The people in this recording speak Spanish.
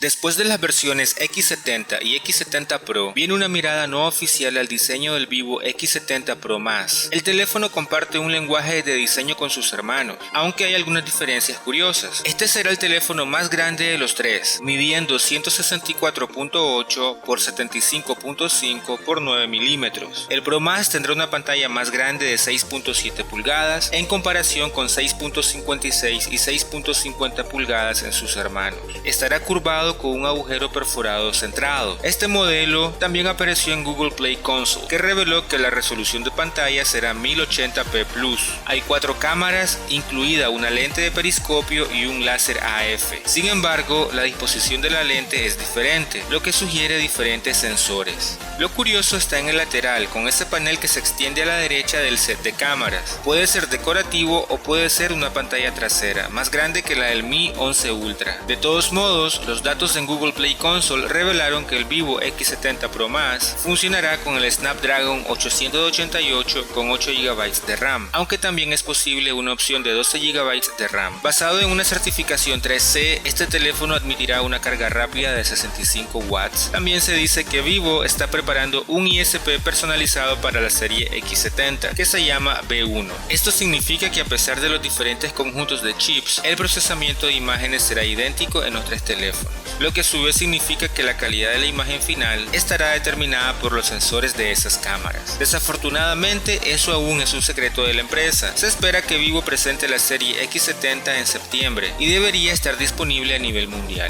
Después de las versiones X70 y X70 Pro, viene una mirada no oficial al diseño del Vivo X70 Pro Más. El teléfono comparte un lenguaje de diseño con sus hermanos, aunque hay algunas diferencias curiosas. Este será el teléfono más grande de los tres, midiendo 164.8 por 75.5 por 9 milímetros. El Pro Más tendrá una pantalla más grande de 6.7 pulgadas en comparación con 6.56 y 6.50 pulgadas en sus hermanos. Estará curvado con un agujero perforado centrado. Este modelo también apareció en Google Play Console, que reveló que la resolución de pantalla será 1080p+. Hay 4 cámaras, incluida una lente de periscopio y un láser AF. Sin embargo, la disposición de la lente es diferente, lo que sugiere diferentes sensores. Lo curioso está en el lateral, con ese panel que se extiende a la derecha del set de cámaras. Puede ser decorativo o puede ser una pantalla trasera, más grande que la del Mi 11 Ultra. De todos modos, los datos en Google Play Console revelaron que el Vivo X70 Pro Más funcionará con el Snapdragon 888 con 8 GB de RAM, aunque también es posible una opción de 12 GB de RAM. Basado en una certificación 3C, este teléfono admitirá una carga rápida de 65 watts. También se dice que Vivo está preparando un ISP personalizado para la serie X70, que se llama B1. Esto significa que a pesar de los diferentes conjuntos de chips, el procesamiento de imágenes será idéntico en los tres teléfonos, lo que a su vez significa que la calidad de la imagen final estará determinada por los sensores de esas cámaras. Desafortunadamente, eso aún es un secreto de la empresa. Se espera que Vivo presente la serie X70 en septiembre y debería estar disponible a nivel mundial.